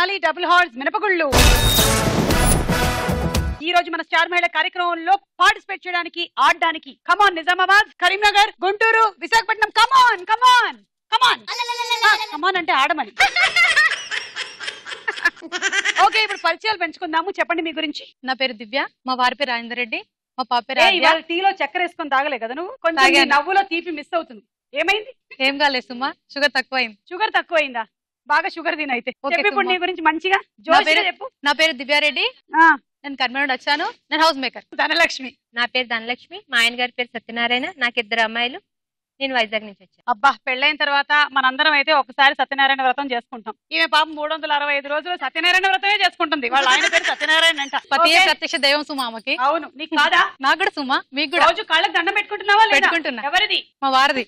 Tenali double horse మినపగుళ్ళు. ఈ రోజు మన స్టార్ మహిళ కార్యక్రమంలో పార్టిసిపేట్ చేయడానికి ఆడడానికి కమాన్ నిజామాబాద్, కరీంనగర్, గుంటూరు, విశాఖపట్నం. కమాన్ కమాన్ కమాన్ కమాన్ అంటే ఆడమని. ఓకే, ఇప్పుడు పరిచయాలు పెంచుకుందాము. చెప్పండి మీ గురించి. నా పేరు దివ్య, మా వారి పేరు రాజేందర్ రెడ్డి, మా పాప పేరు. టీలో చక్కెర వేసుకొని తాగలే కదా నువ్వు? కొంచెం నవ్వులో తీపి మిస్ అవుతుంది. ఏమైంది? ఏం కాలేదు సుమా, షుగర్ తక్కువైంది. షుగర్ తక్కువైందా? బాగా షుగర్ తినైతే. ఇప్పుడు నీ గురించి మంచిగా చెప్పు. నా పేరు దివ్యారెడ్డి, నేను కర్మూరు వచ్చాను. నేను హౌస్ మేకర్. ధనలక్ష్మి. నా పేరు ధనలక్ష్మి, మా ఆయన గారి పేరు సత్యనారాయణ, నాకు 2 అమ్మాయిలు. నేను వైజాగ్ నుంచి వచ్చాను. అబ్బా, పెళ్ళైన తర్వాత మనందరం అయితే ఒకసారి సత్యనారాయణ వ్రతం చేసుకుంటాం. ఈమె పాపం 365 రోజులు సత్యనారాయణ వ్రతమే చేసుకుంటుంది. వాళ్ళ ఆయన పేరు సత్యనారాయణ అంట. పతియే ప్రత్యక్ష దైవం సుమా ఆమెకి. అవును, నీకు కాదా? నాకు కూడా సుమా. మీకు కూడా రోజు కాళ్ళకి దండం పెట్టుకుంటున్నావా? పెట్టుకుంటున్నా. ఎవరిది? మా వారిది.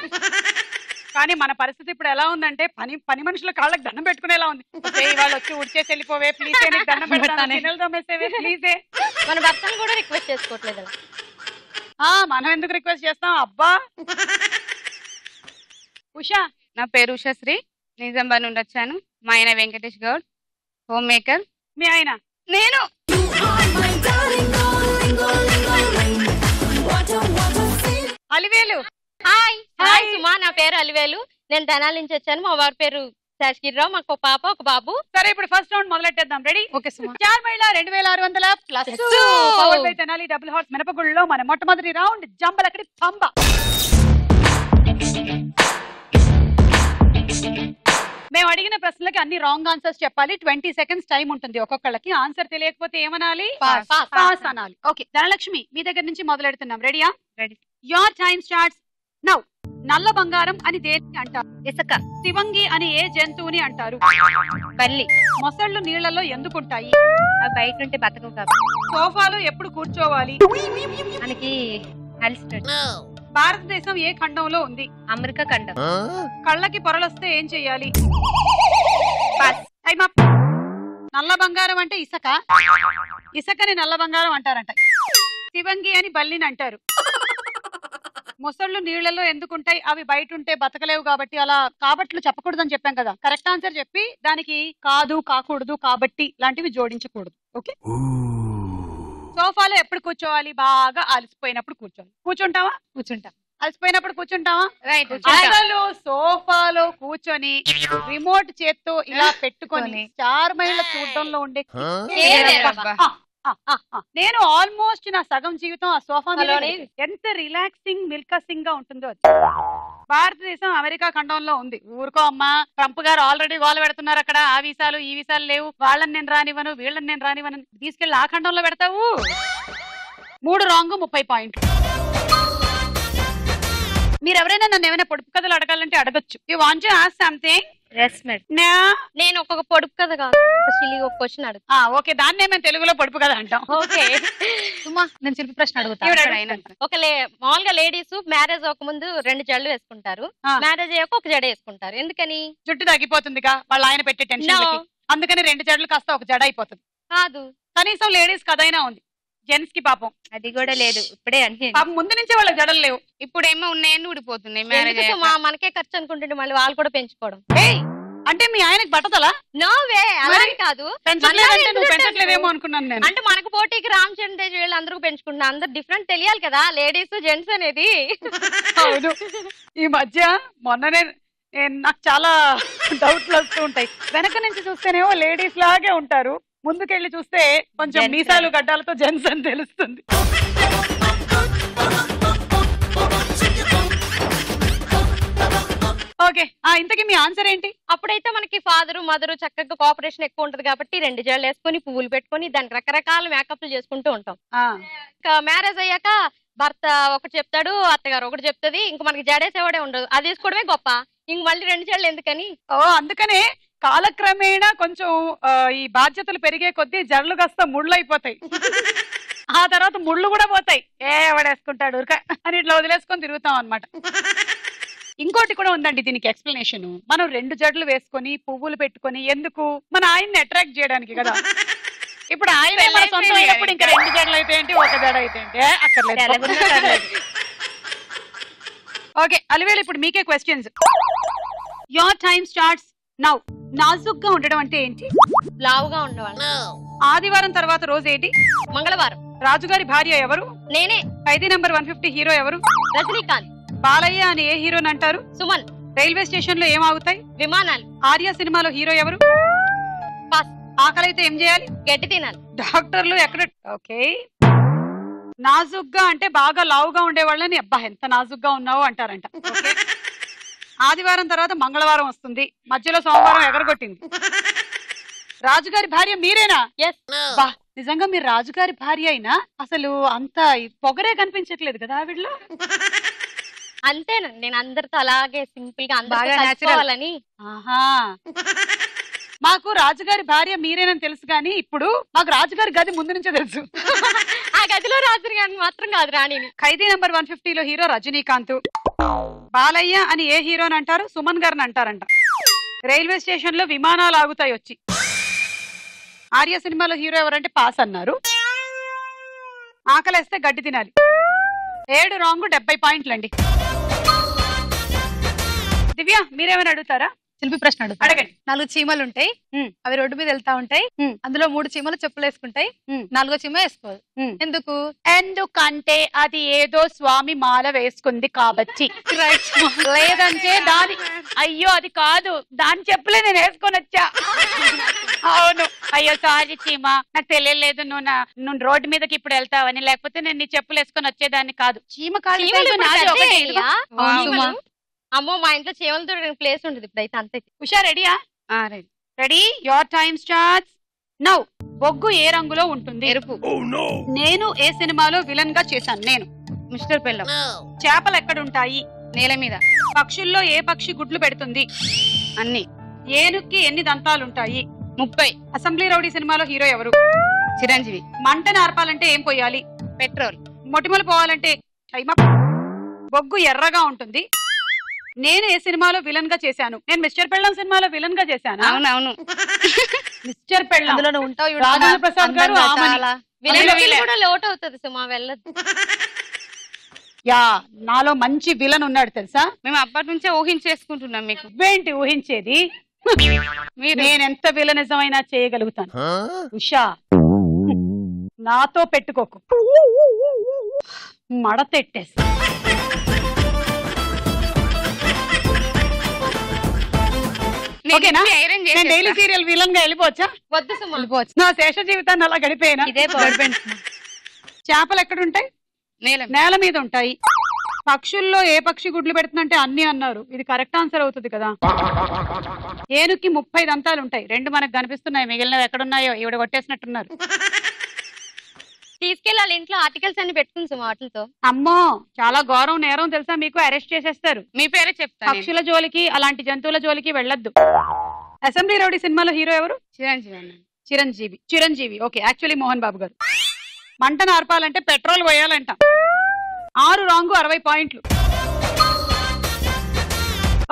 కానీ మన పరిస్థితి ఇప్పుడు ఎలా ఉందంటే పని మనుషుల కాళ్ళకి దండం పెట్టుకునేలా ఉంది. వాళ్ళు వచ్చి ఉడిచేసి వెళ్ళిపోవే ప్లీజ్, దండం పెడతానే ప్లీజే. మన భర్తను కూడా రిక్వెస్ట్ చేసుకోవట్లేదు. మనం ఎందుకు రిక్వెస్ట్ చేస్తాం? అబ్బా. ఉషా. నా పేరు ఉషాశ్రీ, నిజామాబాద్ నుండి వచ్చాను. మా ఆయన వెంకటేష్ గౌడ్, హోమ్ మేకర్. మీ ఆయన? నేను. అలివేలు. హాయ్ హాయ్ సుమా, నా పేరు అలివేలు, నేను తెనాలి నుంచి వచ్చాను. మా వారి పేరు శాశ్గిరిరావు, మాకు ఒక పాప ఒక బాబు. సరే, ఇప్పుడు ఫస్ట్ రౌండ్ మొదలెట్టేద్దాం. రెడీ? ఓకే సుమా. స్టార్ మహిళ 2600+ తెనాలి డబుల్ హార్స్ మినపగుళ్ళలో మన మొట్టమొదటి రౌండ్ జంబలకడి పంబ. మేము అడిగిన ప్రశ్నలకి అన్ని రాంగ్ ఆన్సర్స్ చెప్పాలి. 20 seconds టైం ఉంటుంది ఒక్కొక్కళ్ళకి. ఆన్సర్ తెలియకపోతే ఏమనాలి? పాస్ అనాలి. ఓకే, ధనలక్ష్మి మీ దగ్గర నుంచి మొదలెడుతున్నాం. రెడీయా? Ready. Your time starts now. నల్ల బంగారం అని దేన్ని అంటారు? ఇసుక. శివంగి అని ఏ జంతువుని అంటారు? బల్లి. మొసళ్ళు నీళ్లలో ఎందుకుంటాయి? బయట ఉంటే బతకవు కాబట్టి. సోఫాలో ఎప్పుడు కూర్చోవాలి? మనకి అలసినట్టు. భారతదేశం ఏ ఖండంలో ఉంది? అమెరికా ఖండం. కళ్ళకి పొరలొస్తే ఏం చెయ్యాలి? నల్ల బంగారం అంటే ఇసుక. ఇసుకని నల్ల బంగారం అంటారంట. శివంగి అని బల్లిని అంటారు. మొసళ్ళు నీళ్లలో ఎందుకుంటాయి? అవి బయట ఉంటే బతకలేవు కాబట్టి. అలా కాబట్లు చెప్పకూడదని చెప్పాం కదా. కరెక్ట్ ఆన్సర్ చెప్పి దానికి కాదు, కాకూడదు, కాబట్టి లాంటివి జోడించకూడదు. ఓకే. సోఫాలో ఎప్పుడు కూర్చోవాలి? బాగా అలసిపోయినప్పుడు కూర్చోవాలి. కూర్చుంటావా? కూర్చుంటా. అలసిపోయినప్పుడు కూర్చుంటావా? రైట్. అసలు సోఫాలో కూర్చొని రిమోట్ చేత్తో ఇలా పెట్టుకొని స్టార్ మహిళ చూడటంలో ఉండే నేను ఆల్మోస్ట్ నా సగం జీవితం ఆ సోఫా మీద. ఎంత రిలాక్సింగ్ మిల్కసింగ్ గా ఉంటుందో అది. భారతదేశం అమెరికా ఖండంలో ఉంది. ఊరుకో అమ్మా, ట్రంప్ గారు ఆల్రెడీ గోల పెడుతున్నారు అక్కడ. ఆ వీసాలు ఈ వీసాలు లేవు, వాళ్ళని నేను రానివ్వను, వీళ్ళని నేను రానివ్వను. తీసుకెళ్లి ఆ ఖండంలో పెడతావు. 3 రాంగ్, 30 పాయింట్లు. మీరు ఎవరైనా నన్ను ఏమైనా పొడుపు కథలు అడగాలంటే అడగచ్చు. You want to ask something? నేను ఒక్కొక్క పొడుపు కథ కాదు, ఒక క్వశ్చన్ అడుగు. ఓకే, దాన్నే మేము తెలుగులో పొడుపు కథ అంటాం. ఓకే సుమా, నేను చిలిపి ప్రశ్న అడుగుతాను. మామూలుగా లేడీస్ మ్యారేజ్ అవ్వకముందు 2 జడలు వేసుకుంటారు, మ్యారేజ్ అయ్యాక ఒక జడ వేసుకుంటారు. ఎందుకని? జుట్టు తగ్గిపోతుందిగా వాళ్ళ ఆయన పెట్టే టెన్షన్. అందుకని 2 జడలు కాస్త ఒక జడ అయిపోతుంది. కాదు, కనీసం లేడీస్ కథైనా ఉంది. జెంట్స్ కి పాపం అది కూడా లేదు. ఇప్పుడే అన్ని ముందు నుంచే వాళ్ళకి జడలు లేవు. ఇప్పుడేమో ఉన్నాయని ఊడిపోతున్నాయి. మనకే ఖర్చు అనుకుంటుంటే మళ్ళీ వాళ్ళు కూడా పెంచుకోవడం. అంటే మీ ఆయనకి పట్టదలా? నో వే, అలా కాదు. పెంచట్లేదేమో అనుకున్నాను నేను. అంటే మనకు పోటీకి రామ్ చరణ్ తేజ్ వీళ్ళు అందరూ పెంచుకుంటున్నారు. అందరు డిఫరెంట్ తెలియాలి కదా, లేడీస్ జెంట్స్ అనేది. అవును, ఈ మధ్య మొన్ననే నాకు చాలా డౌట్లు వస్తూ ఉంటాయి. వెనక నుంచి చూస్తేనేమో లేడీస్ లాగే ఉంటారు, ముందుకెళ్ళి చూస్తే కొంచెం మీసాలు గడ్డాలతో జెంట్స్ అని తెలుస్తుంది. ఓకే, ఇంతకీ మీ ఆన్సర్ ఏంటి? అప్పుడైతే మనకి ఫాదరు మదరు చక్కగా కోఆపరేషన్ ఎక్కువ ఉంటది కాబట్టి 2 జడలు వేసుకొని పువ్వులు పెట్టుకొని దానికి రకరకాల మేకప్లు చేసుకుంటూ ఉంటాం. మ్యారేజ్ అయ్యాక భర్త ఒకటి చెప్తాడు, అత్తగారు ఒకటి చెప్తుంది, ఇంక మనకి జడేసేవాడే ఉండదు. అది వేసుకోవడమే గొప్ప. ఇంక మళ్ళీ 2 జడలు ఎందుకని? అందుకనే కాలక్రమేణా కొంచెం ఈ బాధ్యతలు పెరిగే కొద్దీ జడలు కాస్త ముళ్ళు అయిపోతాయి. ఆ తర్వాత ముళ్ళు కూడా పోతాయి. ఎవడేసుకుంటాడు అని ఇట్లా వదిలేసుకొని తిరుగుతాం అన్నమాట. ఇంకోటి కూడా ఉందండి దీనికి ఎక్స్ప్లెనేషన్. మనం 2 జడలు వేసుకొని పువ్వులు పెట్టుకొని ఎందుకు? మన ఆయన్ని అట్రాక్ట్ చేయడానికి కదా. ఇప్పుడు ఆయన మన సొంతం అయినప్పుడు ఇంకా 2 జడలు అయితే ఏంటి, 1 జడ అయితే ఏంటి, అక్కర్లేదు. ఓకే అలివేలు, ఇప్పుడు మీకే questions. Your time starts now. నాజుగ్గా ఉండడం అంటే ఏంటి? లావుగా ఉండేవాళ్ళు. ఆదివారం తర్వాత రోజు ఏంటి? మంగళవారం. రాజుగారి భార్య ఎవరు? నేనే. ఖైదీ నంబర్ 150 హీరో ఎవరు? రజనీకాంత్. బాలయ్య అని ఏ హీరోని అంటారు? సుమన్. రైల్వే స్టేషన్ లో ఏం ఆగుతాయి? విమానాలు. ఆర్య సినిమాలో హీరో ఎవరు? పాస్. ఆకలి అయితే ఏం చేయాలి? గడ్డి తినాలి. డాక్టర్లు ఎక్కడ? ఓకే. నాజుగ్గా అంటే బాగా లావుగా ఉండే వాళ్ళని అబ్బా ఎంత నాజుగ్గా ఉన్నావో అంటారంట. ఓకే. ఆదివారం తర్వాత మంగళవారం వస్తుంది, మధ్యలో సోమవారం ఎగరగొట్టింది. రాజుగారి భార్య మీరేనా? ఎస్. బా నిజంగా మీరు రాజుగారి భార్య అయినా అసలు అంత పొగరే కనిపించట్లేదు కదా ఆవిడలో. అంతేనండి, నేను అందరితో అలాగే సింపుల్ గా బాగా నచ్చుకోవాలని. ఆహా. మాకు రాజుగారి భార్య మీరేనని తెలుసు కానీ ఇప్పుడు మాకు రాజుగారి గది ముందు నుంచే తెలుసు. ఆ గదిలో రాజు గారిని మాత్రం కాదు రాణిని. ఖైదీ నంబర్ 150 లో హీరో రజనీకాంత్. బాలయ్య అని ఏ హీరోని అంటారు? సుమన్ గారిని అంటారంట. రైల్వే స్టేషన్ లో విమానాలు ఆగుతాయి వచ్చి. ఆర్య సినిమాలో హీరో ఎవరంటే పాస్ అన్నారు. ఆకలేస్తే గడ్డి తినాలి. 7 రాంగ్ 70 పాయింట్లు అండి. దివ్య మీరేమైనా అడుగుతారా? శిల్పి ప్రశ్న అడుగుతా. అడగండి. 4 చీమలు ఉంటాయి, అవి రోడ్డు మీద వెళ్తా ఉంటాయి. అందులో 3 చీమలు చెప్పులు వేసుకుంటాయి, 4వ చీమ వేసుకోదు. ఎందుకు? ఎందుకంటే అది ఏదో స్వామి మాల వేసుకుంది కాబట్టి. లేదంటే దాని అయ్యో అది కాదు, దాని చెప్పులే నేను వేసుకొని వచ్చా. అవును. అయ్యో సారీ చీమ, నాకు తెలియలేదు నువ్వు రోడ్డు మీదకి ఇప్పుడు వెళ్తావని, లేకపోతే నేను నీ చెప్పులు వేసుకొని వచ్చేదాన్ని కాదు. చీమ కాదు. అమ్మో మా ఇంట్లో చీమలతో ప్లేస్ ఉంటుంది ఇప్పుడైతే. అంతే. ఉషా రెడీయా? Ready. Your time starts now. బొగ్గు ఏ రంగులో ఉంటుంది? ఎరుపు. నేను ఏ సినిమాలో విలన్ గా చేశాను? నేను మిస్టర్ పెళ్ళం. చేపలు ఎక్కడుంటాయి? నేల మీద. పక్షుల్లో ఏ పక్షి గుడ్లు పెడుతుంది? అన్ని. ఏనుక్కి ఎన్ని దంతాలుంటాయి? 30. అసెంబ్లీ రౌడీ సినిమాలో హీరో ఎవరు? చిరంజీవి. మంటను ఆర్పాలంటే ఏం పోయాలి? పెట్రోల్. మొటిమలు పోవాలంటే బొగ్గు ఎర్రగా ఉంటుంది. నేను ఏ సినిమాలో విలన్ గా చేశాను? నేను మిస్టర్ పెళ్ళం సినిమాలో విలన్ గా చేశాను. అవునవును. మిస్టర్ పెళ్ళం. అందులో ఉంటావు. రాజేంద్ర ప్రసాద్ గారు విలన్ కూడా లోటు అవుతుంది సుమా, వెళ్ళదు. యా నాలో మంచి విలన్ ఉన్నాడు తెలుసా? మేము అప్పటి నుంచే ఊహించేసుకుంటున్నాం. మీకు ఏంటి ఊహించేది? నేనెంత విలనిజమైనా చేయగలుగుతాను. ఉషా నాతో పెట్టుకోకు, మడతెట్టేసి. నేను డైలీ సీరియల్ విలన్ గా వెళ్ళిపోవచ్చా? వద్దు సుమా. నా శేష జీవితాన్ని అలా గడిపోయినా. ఇదే చేపలు ఎక్కడుంటాయి? నేల మీద ఉంటాయి. పక్షుల్లో ఏ పక్షి గుడ్లు పెడుతుందంటే అన్ని అన్నారు. ఇది కరెక్ట్ ఆన్సర్ అవుతుంది కదా. ఏనుక్కి 30 దంతాలు ఉంటాయి. 2 మనకు కనిపిస్తున్నాయి, మిగిలినవి ఎక్కడున్నాయో ఈవిడ కొట్టేసినట్టున్నారు. తీసుకెళ్ళాలి ఇంట్లో ఆర్టికల్స్ అన్ని పెట్టుకుని సుమా వాటితో. అమ్మో చాలా ఘోరం నేరం తెలుసా మీకు? అరెస్ట్ చేసేస్తారు. మీ పేరే చెప్తాను. పక్షుల జోలికి అలాంటి జంతువుల జోలికి వెళ్ళొద్దు. అసెంబ్లీ రౌడీ సినిమాలో హీరో ఎవరు? చిరంజీవి. చిరంజీవి. ఓకే. యాక్చువల్లీ మోహన్ బాబు గారు. మంటను ఆర్పాలంటే పెట్రోల్ పోయాలంట. 6 రాంగు 60 పాయింట్లు.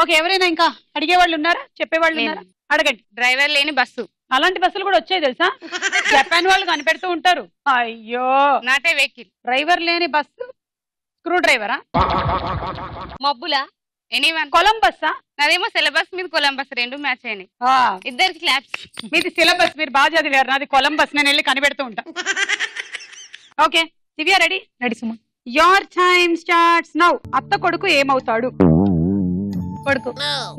ఓకే. ఎవరైనా ఇంకా అడిగేవాళ్ళు ఉన్నారా? చెప్పేవాళ్ళు ఉన్నారా? అడగండి. డ్రైవర్ లేని బస్సు. అలాంటి బస్సులు కూడా వచ్చాయి తెలుసా? జపాన్ వాళ్ళు కనిపెడుతూ ఉంటారు. అయ్యో నాట్ ఏ వెహికల్. డ్రైవర్ లేని బస్సు. స్క్రూ డ్రైవరా? మబ్బులా? ఎనీవన్. కొలంబస్సా? నాదేమో సిలబస్ మీద కొలంబస్ 2 మ్యాచ్ అయినాయి. ఇద్దరికి క్లాప్స్. మీది సిలబస్, మీరు బాగా చదివారు. నాది కొలంబస్, నేను వెళ్ళి కనిపెడుతూ ఉంటా. Okay Divya ready? Ready Suma. Your time starts now. అత్త కొడుకు ఏమవుతాడు? కొడుకు.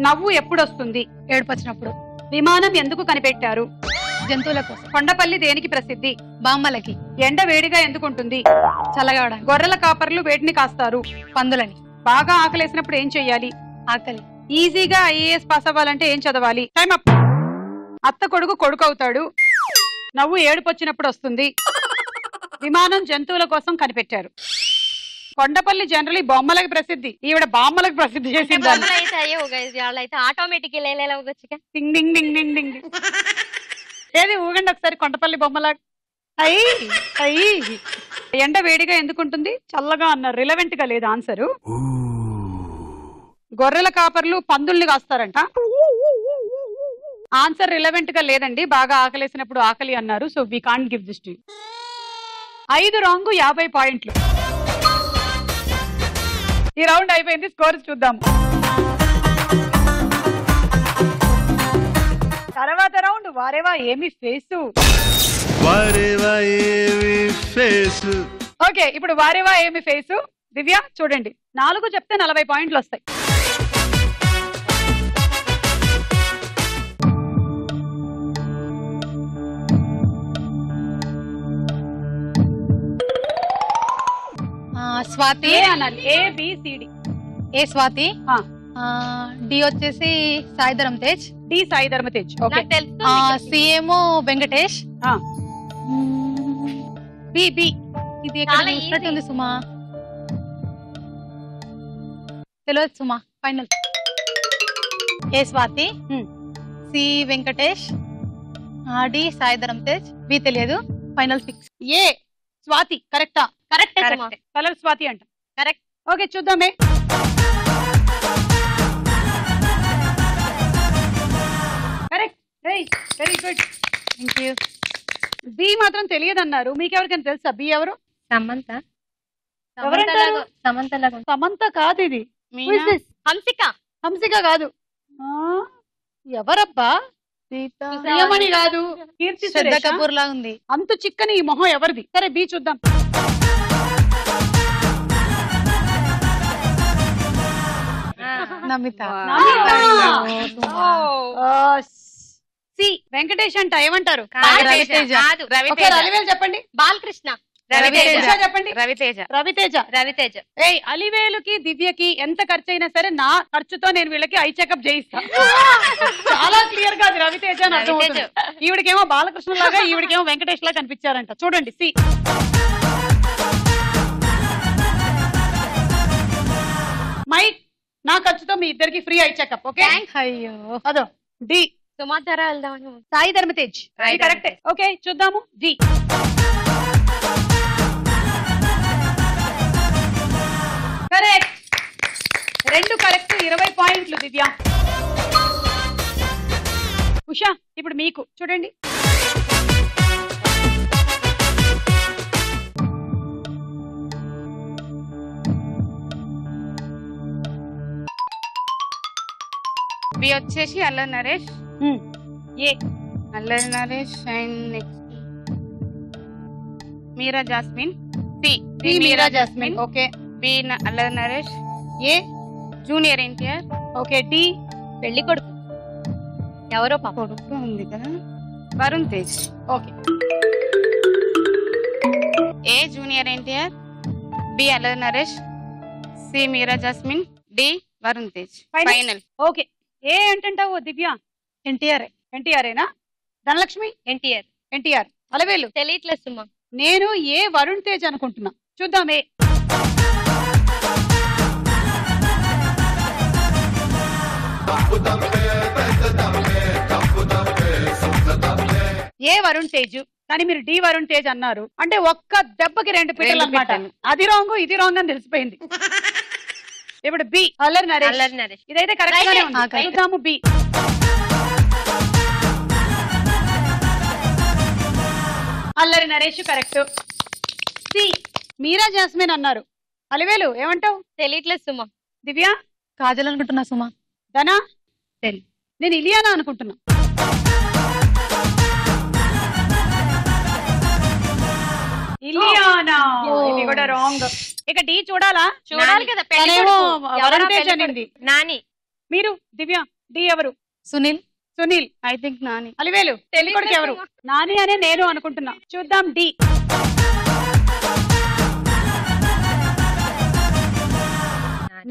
నవ్వు ఎప్పుడు వస్తుంది? ఏడుపు వచ్చినప్పుడు. విమానం ఎందుకు కనిపెట్టారు? జంతువుల కోసం. కొండపల్లి దేనికి ప్రసిద్ధి? బామ్మలకి. ఎండ వేడిగా ఎందుకు ఉంటుంది? చల్లగా. గొర్రెల కాపర్లు వేటిని కాస్తారు? పందులని. బాగా ఆకలేసినప్పుడు ఏం చెయ్యాలి? ఆకలి. ఈజీగా ఐఏఎస్ పాస్ అవ్వాలంటే ఏం చదవాలి? Time up. అత్త కొడుకు కొడుకు అవుతాడు. నవ్వు ఏడుపు వచ్చినప్పుడు వస్తుంది. విమానం జంతువుల కోసం కనిపెట్టారు. కొండపల్లి జనరలీ బొమ్మలకు ప్రసిద్ధి. ఈవిడ బామ్మలకు ప్రసిద్ధి చేసింది. ఆటోమేటిక్ డింగ్ డింగ్ డింగ్ డింగ్ డింగ్. ఏది ఊగండి ఒకసారి కొండపల్లి బొమ్మలా. అయ్యి అయ్యి. ఎండ వేడిగా ఎందుకుంటుంది? చల్లగా అన్నారు. రిలవెంట్ గా లేదు ఆన్సరు. గొర్రెల కాపర్లు పందుల్ని కాస్తారంట. ఆన్సర్ రిలవెంట్ గా లేదండి. బాగా ఆకలేసినప్పుడు ఆకలి అన్నారు. So we can't give this to you. 5 wrong 50 పాయింట్లు. ఈ రౌండ్ అయిపోయింది. స్కోర్స్ చూద్దాం. తర్వాత రౌండ్ వారేవా ఏమి ఫేసు. ఓకే, ఇప్పుడు వారేవా ఏమి ఫేసు. దివ్య చూడండి, 4 చెప్తే 40 పాయింట్లు వస్తాయి. స్వాతి ఏ అనాలి, ABCD. ఏ స్వాతి. ఆ. డి వచ్చేసి సాయి ధరమ్ తేజ్. డి సాయి ధర్మ తేజ్. ఓకే. నాకు తెలుసు. సి ఏమో వెంకటేష్. బి బి ఇది ఎక్కడ చాలా చూసినట్టుంది సుమా. తెలియదు సుమా. Final. A Swathi. C Venkatesh. D Sai Dharam Tej. B తెలియదు. Final fix. ఏ స్వాతి కరెక్టా? కరెక్ట్. కలర్ స్వాతి అంట. కరెక్ట్. ఓకే చూద్దామే. Correct. Very good. Thank you. B మాత్రం తెలియదన్నారు. మీకెవరికైనా తెలుసా బి ఎవరు? సమంత. ఎవరంటారు? సమంత కాదు ఇది. హంసిక. హంసిక కాదు. ఎవరబ్బా? ప్రియమణి కాదు. కీర్తి శ్రద్ధ సురేషా? కపూర్ లా ఉంది. అంతు చిక్కని ఈ మొహం ఎవరిది? సరే బి చూద్దాం. నమిత. సి వెంకటేష్ అంట. ఏమంటారు? రవితేజ. ఓకే, రవివేలు చెప్పండి. బాలకృష్ణ. ఉషా చెప్పండి. రవితేజ. రవితేజ. ఏయ్, అలివేలుకి దివ్యకి ఎంత ఖర్చు అయినా సరే నా ఖర్చుతో నేను వీళ్ళకి ఐ చెకప్ చేయిస్తా. చాలా క్లియర్ గా అది రవితేజ అని అర్థమవుతుంది. ఈవిడికేమో బాలకృష్ణ లాగా, ఈవిడికేమో వెంకటేష్ లాగా కనిపించారంట. చూడండి సి. మైక్, నా ఖర్చుతో మీ ఇద్దరికి ఫ్రీ ఐ చెకప్. ఓకే. అయ్యో. అదో డి సుమాధర వెళ్దామని. సాయి ధర్మ తేజ్. కరెక్ట్. ఓకే చూద్దాము. D correct. 2 కరెక్ట్. 20 పాయింట్లు దివ్య. ఉషా ఇప్పుడు మీకు చూడండి. బి వచ్చేసి అల్లరి Naresh. A Allari Naresh and next Meera Jasmine. C Meera Jasmine. Okay. B Allari Naresh. A junior NTR. Okay. D పెళ్లి కొడుకు ఎవరో పాప. కొడుకు ఉంది కదా, Varun Tej. Okay. A junior NTR. B Allari Naresh. C Meera Jasmine. D Varun Tej. Final. Okay. A ఏంటంటావు దివ్య? ఎన్టీఆర్. ఎన్టీఆర్ఏనా? ధనలక్ష్మి. ఎన్టీఆర్. అలవేలు తెలియట్లేదు సుమా. నేను ఏ వరుణ్ తేజ్ అనుకుంటున్నా. చూద్దాం. ఏ వరుణ్ తేజ్ కానీ మీరు డి వరుణ్ తేజ్ అన్నారు అంటే ఒక్క దెబ్బకి 2 పిట్టలు అన్నమాట. అది రాంగ్ ఇది రాంగ్ అని తెలిసిపోయింది. ఇప్పుడు బి అల్లరి నరేష్. ఇదైతే కరెక్ట్ గానే ఉంది. చూద్దాము B. Allari Naresh correct. C Meera jasmine అన్నారు. అలివేలు ఏమంటావు? తెలియట్లేదు సుమా. దివ్య కాజల్ అనుకుంటున్నా సుమా. ధనా నేను ఇలియానా అనుకుంటున్నా. ఇలియానా. ఇది కూడా రాంగ్. ఇక డి చూడాలా? చూడాలి కదా. తనేమో వరుణ్ తేజ్ అనింది. నాని. మీరు దివ్య డి ఎవరు? సునీల్. I think Nani. అలివేలు తెలియకొడుకు ఎవరు? నాని అనే నేను అనుకుంటున్నా. చూద్దాం డి.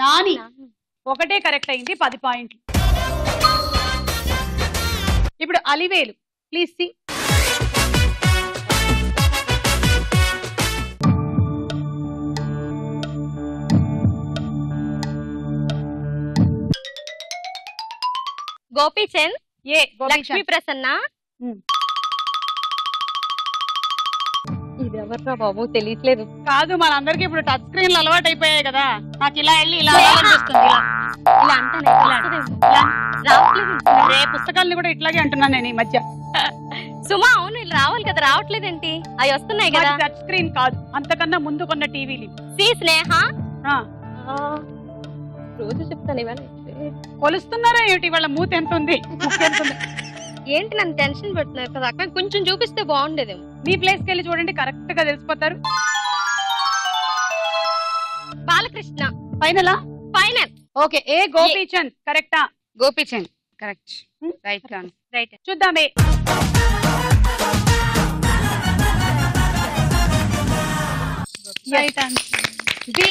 నాని ఒకటే కరెక్ట్ అయింది. 10 పాయింట్లు. ఇప్పుడు అలివేలు ప్లీజ్ సి. గోపీచంద్. ఏ లక్ష్మీ ప్రసన్న. ఇది ఎవర్రా బాబు తెలియట్లేదు. కాదు మనందరికి ఇప్పుడు టచ్ స్క్రీన్లు అలవాటు అయిపోయాయి కదా. నాకు ఇలా వెళ్ళి ఇలా అనిపిస్తుంది. ఇలా ఏ పుస్తకాలని కూడా ఇట్లాగే అంటున్నాను నేను ఈ మధ్య. సుమా అవును ఇలా రావాలి కదా. రావట్లేదేంటి? అవి వస్తున్నాయి కదా. టచ్ స్క్రీన్ కాదు, అంతకన్నా ముందు కొన్న టీవీలు. సి స్నేహ. ఆ, రోజు చెప్తాను ఇవాళ. కొలుస్తున్నారా ఏమిటి? వాళ్ళ మూత ఎంత ఉంది, ముక్కు ఎంత ఉంది? ఏంటి నన్ను టెన్షన్ పెడుతున్నారు కదా అక్క, కొంచెం చూపిస్తే బాగుండేదేమో. మీ ప్లేస్ కి వెళ్ళి చూడండి, కరెక్ట్ గా తెలిసిపోతారు. బాలకృష్ణ. ఫైనలా? ఫైనల్. ఓకే. ఏ గోపీచంద్ కరెక్టా? Gopichand correct. Right answer. Right. చూద్దామే. Right answer. B.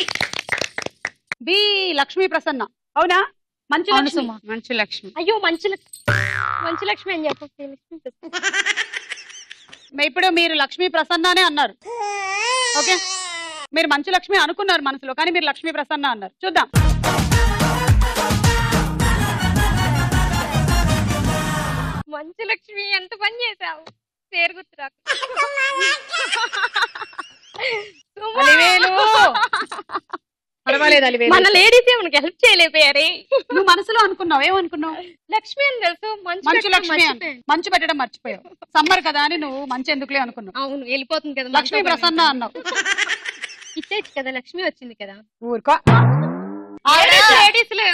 B Lakshmi Prasanna. అవునా? మంచు అవును లక్ష్మి. సుమ. మంచు లక్ష్మి. అయ్యో మంచు లక్ష్మి అని చెప్పండి. ఇప్పుడు మీరు లక్ష్మీ ప్రసన్ననే అన్నారు. ఓకే, మీరు మంచు లక్ష్మి అనుకున్నారు మనసులో, కానీ మీరు లక్ష్మీ ప్రసన్న అన్నారు. చూద్దాం. మంచు లక్ష్మి ఎంత పని చేసావు, పేరు గుర్తురాకు. అలివేలు. పర్వాలేదు అలివేలు. మన లేడీస్ మనకి హెల్ప్ చేయలేకపోయారే. నువ్వు మనసులో అనుకున్నావు, ఏమనుకున్నావు? లక్ష్మి అని తెలుసు, మంచు లక్ష్మి అని. మంచు పెట్టడం మర్చిపోయావు. సమ్మర్ కదా అని నువ్వు మంచి ఎందుకులే అనుకున్నావు. అవును, వెళ్ళిపోతుంది కదా. లక్ష్మీ ప్రసన్న అన్నావు. ఇచ్చేచ్చు కదా, లక్ష్మి వచ్చింది కదా. ఊరుకో. లేడీస్ లో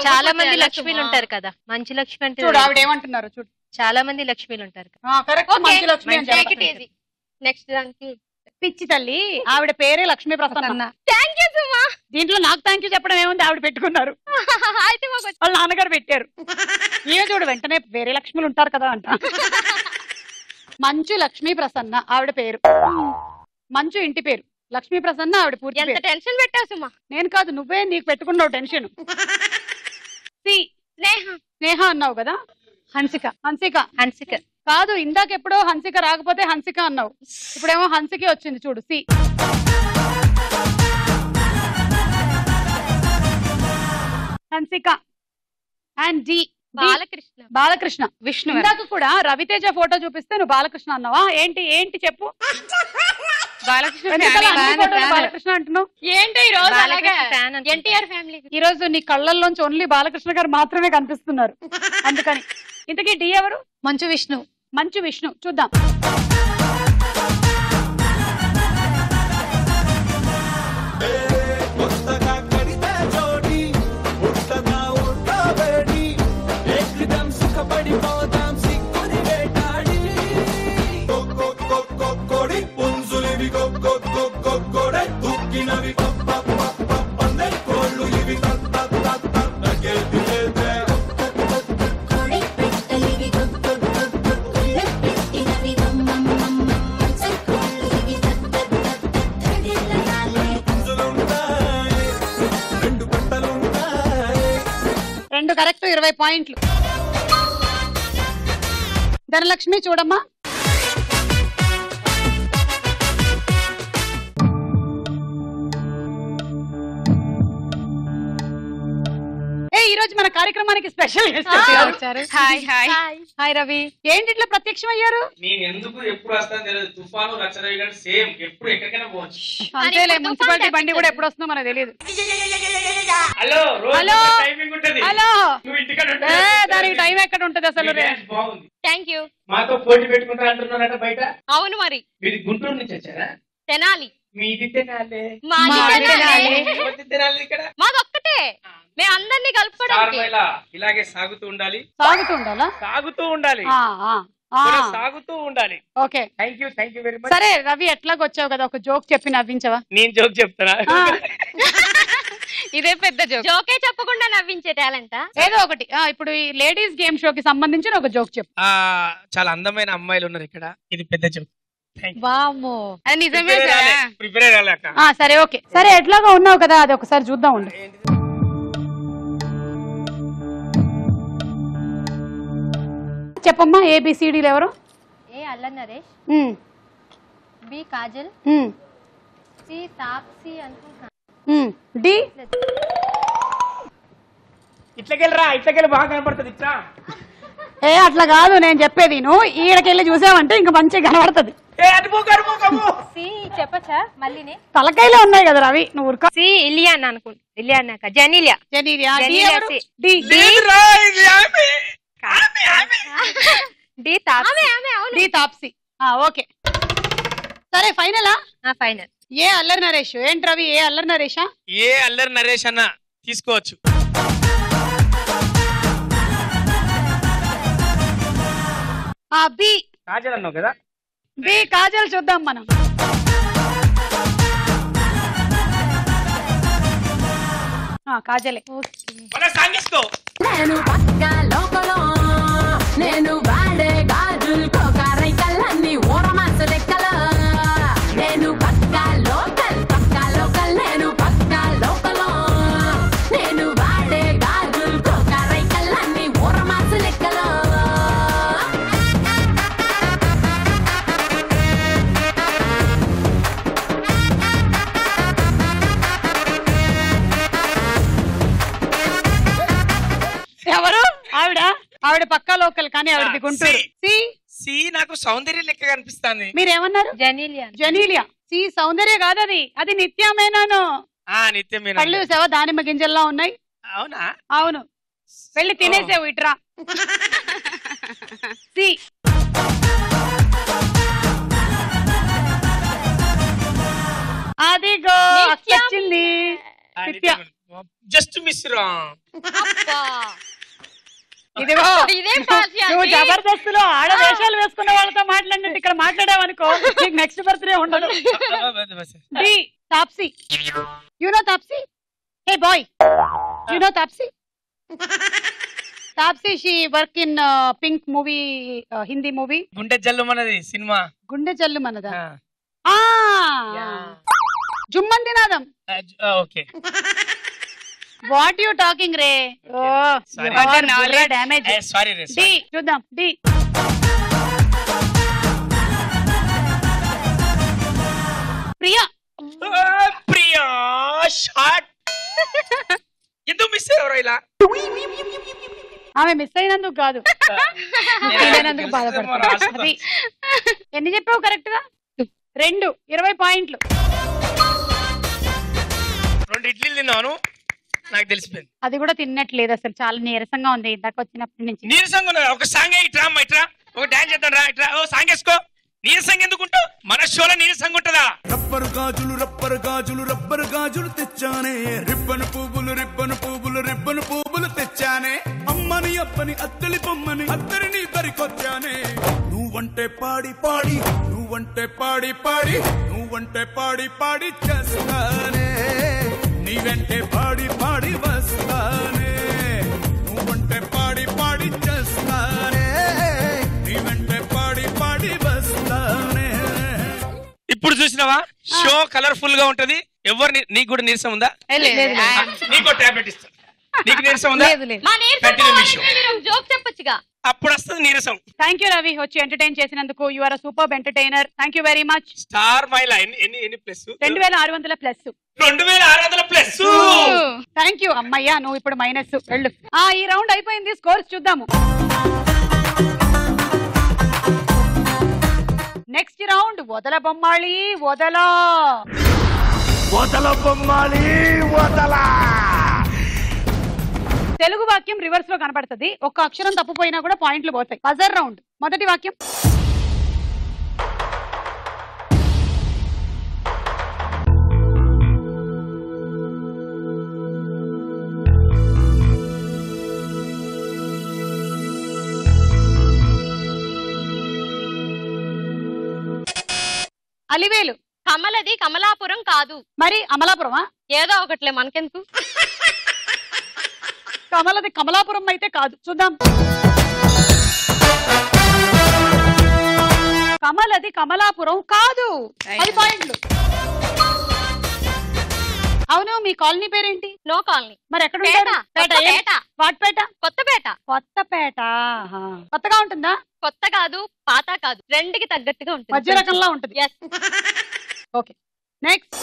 చాలా మంది లక్ష్మీలు ఉంటారు కదా. మంచి లక్ష్మి అంటే చూడు ఆవిడ ఏమంటున్నారు చూడు. చాలా మంది లక్ష్మీలు ఉంటారు కదా. కరెక్ట్, మంచి లక్ష్మి అని చెప్పాలి. నెక్స్ట్ దానికి పిచ్చి తల్లి, ఆవిడ పేరే లక్ష్మీ ప్రసన్న. థ్యాంక్ యూ సుమా. దీంట్లో నాకు థ్యాంక్ యూ చెప్పడం ఏముంది, ఆవిడ పెట్టుకున్నారు, అయితే మాకు వాళ్ళ నాన్నగారు పెట్టారు. ఏమో చూడు, వెంటనే వేరే లక్ష్మిలు ఉంటారు కదా అంట. మంచు లక్ష్మీ ప్రసన్న ఆవిడ పేరు. మంచు ఇంటి పేరు, లక్ష్మీ ప్రసన్న ఆవిడ పూర్తి ఎంత పేరు. టెన్షన్ పెట్టావు సుమా. నేను కాదు, నువ్వే నీకు పెట్టుకున్నావు టెన్షన్. సి. స్నేహ అన్నావు కదా. హన్సిక. హన్సిక. హన్సిక కాదు, ఇందాకెప్పుడో హన్సిక రాకపోతే హన్సిక అన్నావు, ఇప్పుడేమో హన్సికే వచ్చింది చూడు. C. Hansika. And D. Balakrishna. Balakrishna. Vishnu. ఇందాక కూడా రవితేజ ఫోటో చూపిస్తే నువ్వు బాలకృష్ణ అన్నావా? ఏంటి ఏంటి చెప్పు. బాలకృష్ణ వెనకాల అన్ని fan, ఫోటోలు fan. బాలకృష్ణ అంటున్నావు. ఏంటో ఈ రోజు అలాగా బాలకృష్ణ ఫ్యాన్ అనుకుంటా. ఎన్టీఆర్ ఫ్యామిలీ. ఈ రోజు నీ కళ్ళల్లోంచి ఓన్లీ బాలకృష్ణ గారు మాత్రమే కనిపిస్తున్నారు, అందుకని. ఇంతకీ డి ఎవరు? మంచు విష్ణు. మంచు విష్ణు. చూద్దాం. రెండు కరెక్ట్, 20 పాయింట్లు. ధనలక్ష్మి చూడమ్మా. ఈ రోజు మన కార్యక్రమానికి స్పెషల్ గెస్ట్ వచ్చారు. Hi hi. హాయ్ రవి. ఏంటి ఇట్లా ప్రత్యక్షం అయ్యారు? నేను ఎందుకు ఎప్పుడు వస్తాను తెలియదు. తుఫాను రచ్చరవి గారు సేమ్ ఎప్పుడు ఎక్కడికైనా పోవచ్చు. అంతేలే, మున్సిపాలిటీ బండి కూడా ఎప్పుడు వస్తుందో మనకు తెలియదు. Hello hello. టైమింగ్ ఉంటది. హలో. నువ్వు ఇంటికాడ దానికి టైం ఎక్కడ ఉంటది అసలు? బాగుంది. Thank you. మాతో పోటీ పెట్టుకుంటా అంటున్నారట బయట. అవును మరి. మీది గుంటూరు నుంచి వచ్చారా? తెనాలి. మీది తినాలి. మాది తెనాలి. తినాలి ఇక్కడ. మాది ఒక్కటే, మేము అందరినీ కలుపుకోవడానికి. ఇలాగే సాగుతూ ఉండాలి. సాగుతూ ఉండాలా? సాగుతూ ఉండాలి. సాగుతూ ఉండాలి. Okay, thank you very much. సరే రవి, ఎట్లాగ వచ్చావు కదా, ఒక జోక్ చెప్పి నవ్వించవా? నేను జోక్ చెప్తానా? ఇదే పెద్ద జోక్. జోకే చెప్పకుండా నవ్వించే టాలెంటా? ఏదో ఒకటి. ఇప్పుడు ఈ లేడీస్ గేమ్ షో కి సంబంధించిన ఒక జోక్ చెప్పు. చాలా అందమైన అమ్మాయిలు ఉన్నారు ఇక్కడ. ఇది పెద్ద జోక్. వామ్మో, అది నిజమే కదా. ప్రిపేర్ కాలేక. సరే ఓకే, సరే ఎట్లాగా ఉన్నావు కదా, అది ఒకసారి చూద్దాం ఉండు. చెప్పమ్మా, ఏబిసిడీలు ఎవరు? ఏ అల్లరి నరేష్, బి కాజల్, సి తాప్సీ అనుకుంటున్నా, డి ఇట్లకెళ్ళి బాగా కనపడుతుంది. ఇట్లా అట్లా కాదు నేను చెప్పేది, నువ్వు ఈడకెళ్ళి చూసావంటే ఇంకా మంచిగా కనబడుతుంది. సి చెప్పచ్చా మళ్ళీనే? తలకాయలో ఉన్నాయి కదా రవి, నువ్వు ఊరుకో. సి ఇలియానా అనుకుంటా. ఇలియానా జెనీలియా. జెనీలియా. డి జెనీలియా ఎవరు? C. D. D Taapsee. D Taapsee. Okay, సరే ఫైనలా? ఫైనల్. ఏ అల్లరి నరేష్. ఏంటి రవి, ఏ అల్లరి నరేషా? ఏ అల్లరి నరేష్ అన్న తీసుకోవచ్చు. బి. కాజల్ అన్నావు కదా. బి కాజల్ చూద్దాం మనం. కాజలే. నేను పక్కా లోకలో నేను వాడే గాజులు కోకారై కళ్ళన్ని ఓరమాస లెక్కలో నేను పక్కా లోకల్ నేను పక్కా లోకలో నేను వాడే గాజులు కోకారై కళ్ళన్ని ఓరమాస లెక్కలో ఎవరు? ఆవిడ పక్కా లోకల్ కానీ ఆవిడది గుంటూరు. సి నాకు సౌందర్య లెక్క కనిపిస్తుంది. మీరేమన్నారు? జనీలియా. సి సౌందర్య కాదు, అది నిత్యమేనాను. నిత్యమేనా. పళ్ళు సేవ దానిమ్మ గింజల్లా ఉన్నాయి. అవునా? అవును. వెళ్ళి తినేసేవు ఇట్రా. సి. అదిగో వచ్చింది. జస్ట్ మిస్ రా. ఇదిగో నువ్వు జబర్దస్తులో ఆడ వేషాలు వేసుకున్న వాళ్ళతో మాట్లాడినట్టు ఇక్కడ మాట్లాడావనుకో నీకు నెక్స్ట్ బర్త్డే ఉండదు. D Taapsee. You know Taapsee? Hey boy, you know Taapsee? Taapsee she work in Pink movie, Hindi movie. గుండె జల్లు మనది సినిమా. గుండె జల్లు మనదా? జుమ్మంది నాదం. ఓకే. వాట్ యు టాకింగ్ రే? డ్యామేజ్. సారీ రే. డి చూద్దాం. డి. ప్రియా. ప్రియా షాట్. ఎందుకు మిస్ అయ్యారు ఇలా? ఆమె మిస్ అయినందుకు కాదు, బాధపడుతుంది. ఎన్ని చెప్పావు కరెక్ట్ గా? 2. 20 పాయింట్లు. 2 ఇడ్లీలు తిన్నాను, నాకు తెలిసిపోయింది. అది కూడా తిన్నట్లేదు అసలు, చాలా నీరసంగా ఉంది ఇందాక వచ్చినప్పటి నుంచి. నీరసంగా ఉన్నా? ఒక సాంగ్ ఇట్రా అమ్మా, ఇట్రా ఒక డాన్స్ చేద్దాం రా. ఇట్రా ఓ సాంగ్ వేసుకో. నీరసంగా ఎందుకుంటావు? మన షోలో నీరసంగా ఉంటుందా? రబ్బరు గాజులు రబ్బరు గాజులు రబ్బరు గాజులు తెచ్చానే, రిబ్బను పువ్వులు రిబ్బను పువ్వులు తెచ్చానే, అమ్మని అప్పని అత్తలి బొమ్మని అత్తరిని దరికొచ్చానే, నువ్వంటే పాడి పాడి నువ్వంటే పాడి పాడి నువ్వంటే పాడి పాడి చేస్తానే, నీ వెంటే పాడి పాడి వస్తానే, నువ్వంటే పాడి పాడి చేస్తానే, నీ వెంటే పాడి పాడి వస్తానే. ఇప్పుడు చూసినావా షో కలర్ఫుల్ గా ఉంటది. ఎవరు నీకు కూడా నీరసం ఉందా? నీకు టాబ్లెట్ ఇస్తా. నీకు నీరసం ఉందా? జోక్ చెప్పొచ్చుగా, అప్పుడు వస్తుంది నీరసం. థ్యాంక్ యూ రవి, వచ్చి ఎంటర్టైన్ చేసినందుకు. You are super entertainer. Thank you very much. Star మైలా ఎన్ని plus? 2600 plus. 2600 plus. Thank you. అమ్మయ్యా నువ్వు ఇప్పుడు మైనస్. వెళ్ళు. ఈ రౌండ్ అయిపోయింది, స్కోర్స్ చూద్దాము. నెక్స్ట్ రౌండ్ వదల బొమ్మాళి వదల. వదల బొమ్మాలి వదల. తెలుగు వాక్యం రివర్స్ లో కనబడుతుంది. ఒక్క అక్షరం తప్పుపోయినా కూడా పాయింట్లు పోతాయి. Buzzer round. మొదటి వాక్యం. అలివేలు. కమలది కమలాపురం కాదు. మరి అమలాపురమా? ఏదో ఒకట్లే, మనకెందుకు. కమలది కమలాపురం అయితే కాదు. చూద్దాం. కమలది కమలాపురం కాదు. 10 పాయింట్లు. అవును, మీ కాలనీ పేరేంటి? No colony. మరి ఎక్కడ ఉంటారు? వాట్పేట. కొత్తపేట. కొత్తపేట కొత్తగా ఉంటుందా? కొత్త కాదు, పాత కాదు, రెండుకి తగ్గట్టుగా ఉంటుంది. మధ్య రకంలా ఉంటుంది. Okay, next.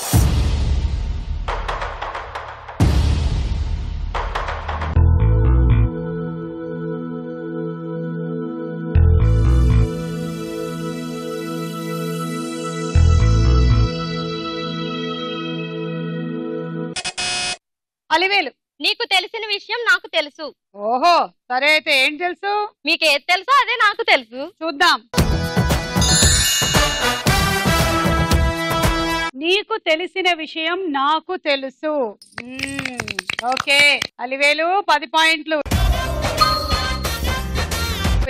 అలివేలు. నీకు తెలిసిన విషయం నాకు తెలుసు. ఓహో, సరే అయితే ఏం తెలుసు? మీకు ఏది తెలుసో అదే నాకు తెలుసు. చూద్దాం. నీకు తెలిసిన విషయం నాకు తెలుసు. ఓకే, అలివేలు 10 పాయింట్లు.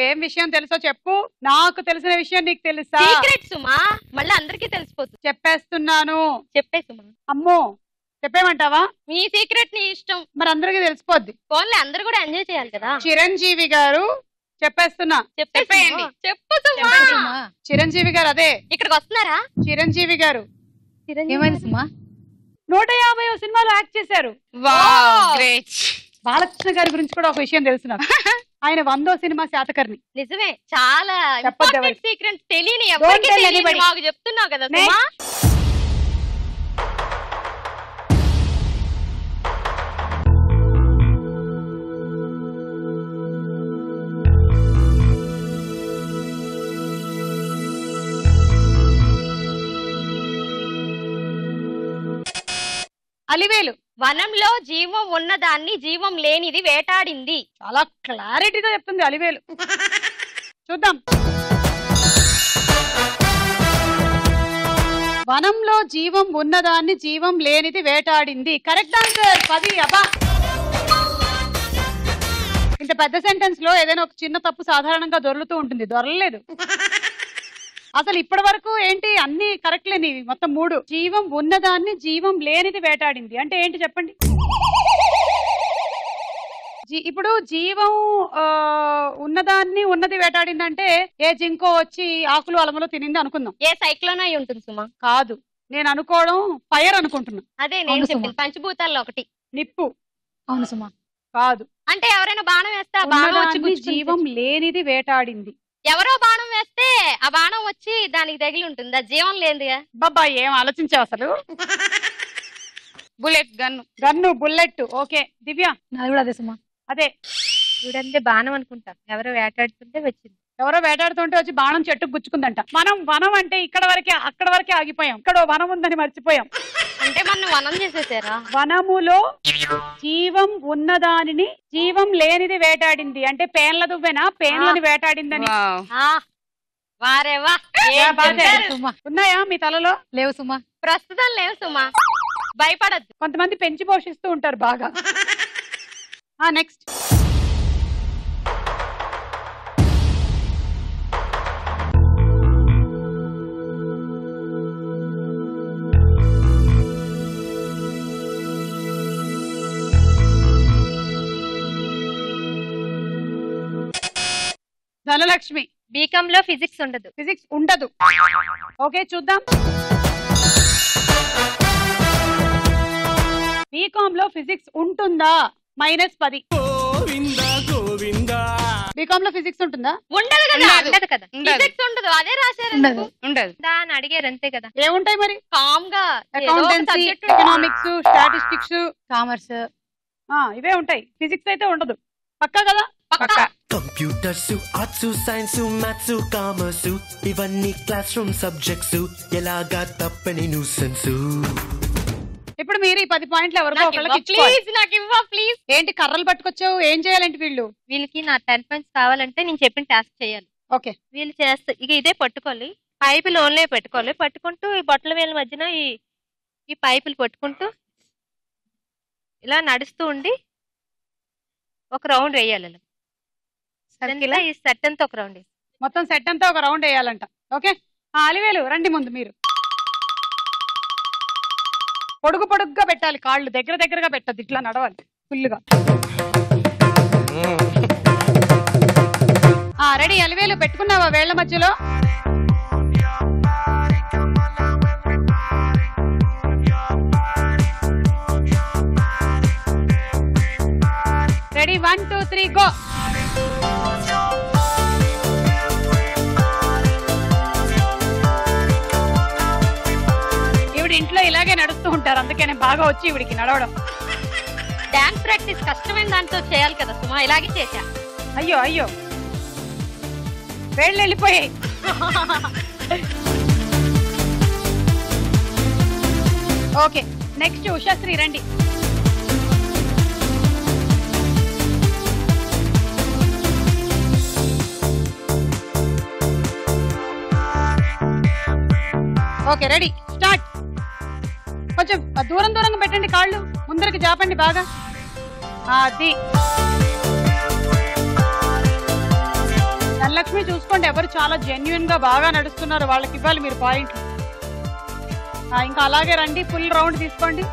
ఏం విషయం తెలుసో చెప్పు. నాకు తెలిసిన విషయం నీకు తెలుసా? సీక్రెట్ సుమా, మళ్ళీ అందరికీ తెలిసిపోతుంది. చెప్పేస్తున్నాను. చెప్పే సుమా. అమ్మో చెప్పేమంటావా? మీ సీక్రెట్ నీ ఇష్టం. మరి అందరికీ తెలిసిపోద్ది. ఫోన్లే అందరూ కూడా ఎంజాయ్ చేయాలి కదా. చిరంజీవి గారు చెప్పేస్తున్నా. చెప్పేయండి. చెప్పు సుమా. చిరంజీవి గారు అదే ఇక్కడికి వస్తున్నారా? చిరంజీవి గారు ఏమైంది సుమా? 150 సినిమాలు యాక్ట్ చేశారు. బాలకృష్ణ గారి గురించి కూడా ఒక విషయం తెలుసు నాకు. ఆయన 100వ సినిమా శాతకర్ణి. నిజమే, చాలా చెప్పొద్దు ఇంపార్టెంట్ సీక్రెట్. తెలియని Don't ఎవరికి tell తెలియని anybody. మాకు చెప్తున్నావు కదా సుమా. అలివేలు. వనంలో జీవం ఉన్నదాన్ని జీవం లేనిది వేటాడింది. చాలా క్లారిటీగా చెప్తుంది అలివేలు. చూద్దాం. వనంలో జీవం ఉన్నదాన్ని జీవం లేనిది వేటాడింది. Correct answer. 10. అబ్బా, ఇంత పెద్ద సెంటెన్స్ లో ఏదైనా ఒక చిన్న తప్పు సాధారణంగా దొర్లుతూ ఉంటుంది. దొరలలేదు అసలు ఇప్పటి వరకు. ఏంటి అన్ని కరెక్ట్లే నీవి. మొత్తం 3. జీవం ఉన్నదాన్ని జీవం లేనిది వేటాడింది అంటే ఏంటి చెప్పండి. ఇప్పుడు జీవం ఉన్నదాన్ని ఉన్నది వేటాడింది అంటే ఏ జింకో వచ్చి ఆకులు అలములో తినింది అనుకుందాం. ఏ సైక్లోన్ అయి ఉంటుంది సుమా. కాదు, నేను అనుకోవడం ఫైర్ అనుకుంటున్నా. అదే నేను చెప్పింది, పంచభూతాల్లో ఒకటి నిప్పు. అవును సుమా. కాదు, అంటే ఎవరైనా బాణం వేస్తే ఆ బాణం వచ్చి ఉన్నదాన్ని జీవం లేనిది వేటాడింది. ఎవరో బాణం వేస్తే ఆ బాణం వచ్చి దానికి తగిలి ఉంటుంది. అది జీవం లేనిదిగా. బాబా ఏం ఆలోచించావు అసలు. Bullet gun. Gun, bullet. Okay Divya. నాది కూడా అదే సుమా. అదే చూడండి బాణం అనుకుంటాం. ఎవరో వేటాడుతుంటే వచ్చింది. ఎవరో వేటాడుతుంటే వచ్చి బాణం చెట్టుకు గుచ్చుకుందంట. మనం వనం అంటే ఇక్కడ వరకే, అక్కడ వరకే ఆగిపోయాం. ఇక్కడ వనం ఉందని మర్చిపోయాం. అంటే మనం వనం చేసేసారా? వనములో జీవం ఉన్నదానిని జీవం లేనిది వేటాడింది అంటే పేన్ల దువ్వెనా పేన్లని వేటాడిందని. వారేవా సుమా. ఉన్నాయా మీ తలలో? లేవు సుమా. ప్రస్తుతం లేవు సుమా. భయపడద్దు. కొంతమంది పెంచి పోషిస్తూ ఉంటారు బాగా. నెక్స్ట్. ధనలక్ష్మి. బీకామ్ లో ఫిజిక్స్ ఉండదు. ఫిజిక్స్ ఉండదు. ఓకే చూద్దాం. బీకామ్ లో ఫిజిక్స్ ఉంటుందా? -10. బీకామ్ లో ఫిజిక్స్ ఉంటుందా? ఉండదు కదా. ఉండదు కదా. ఫిజిక్స్ ఉండదు. అదే రాశారు. ఉండదు. దాన్ని అడిగారు అంతే కదా. ఏముంటాయి మరి? కామ్ గా అకౌంటెన్సీ, ఎకనామిక్స్, స్టాటిస్టిక్స్, కామర్స్ ఇవే ఉంటాయి. ఫిజిక్స్ అయితే ఉండదు. పక్కా కదా? పక్కా. Computers, arts, science, maths, commerce ఇవన్నీ క్లాస్ రూమ్ సబ్జెక్ట్స్. ఎలాగా తప్పని న్యూసెన్స్. ఇప్పుడు మీరు ఈ 10 పాయింట్లు ఎవరికో ఒకళ్ళకి ప్లీజ్ నాకు ఇవ్వ ప్లీజ్. ఏంటి కర్రలు పట్టుకొచ్చావు? ఏం చేయాలంటే వీళ్ళు? వీళ్ళకి నా 10 పాయింట్స్ కావాలంటే నేను చెప్పిన టాస్క్ చేయాలి. ఓకే. వీళ్ళు చేస్తే ఇక ఇదే పట్టుకోవాలి. పైపులు ఓన్లే పెట్టుకోవాలి. పట్టుకుంటూ ఈ బొట్టల వేల మధ్యన ఈ పైపులు పట్టుకుంటూ ఇలా నడుస్తూ ఉండి ఒక రౌండ్ వేయాలి. ఈ సెట్ అంతా ఒక రౌండ్. మొత్తం సెట్ అంతా ఒక రౌండ్ వేయాలంట. ఓకే. అలివేలు రండి ముందు. మీరు పొడుగు పొడుగ్గా పెట్టాలి. కాళ్ళు దగ్గర దగ్గరగా పెట్టద్దు. ఇట్లా నడవాలి ఫుల్గా. రెడీ. అలివేలు పెట్టుకున్నావా వేళ్ల మధ్యలో? Ready 1 2 3 go. ఇంట్లో ఇలాగే నడుస్తూ ఉంటారు. అందుకే నేను బాగా వచ్చి ఇవిడికి నడవడం. డాన్స్ ప్రాక్టీస్ కష్టమైన దాంతో చేయాలి కదా సుమా. ఇలాగే చేశా. అయ్యో అయ్యో వేళ్ళు వెళ్ళిపోయాయి. ఓకే నెక్స్ట్ ఉషాశ్రీ రండి. Okay ready start. కొంచెం దూరం దూరంగా పెట్టండి. కాళ్ళు ముందరికి జాపండి బాగా. అది ధనలక్ష్మి చూసుకోండి, ఎవరు చాలా జెన్యున్ గా బాగా నడుస్తున్నారు వాళ్ళకి ఇవ్వాలి మీరు పాయింట్లు. ఇంకా అలాగే రండి, ఫుల్ రౌండ్ తీసుకోండి.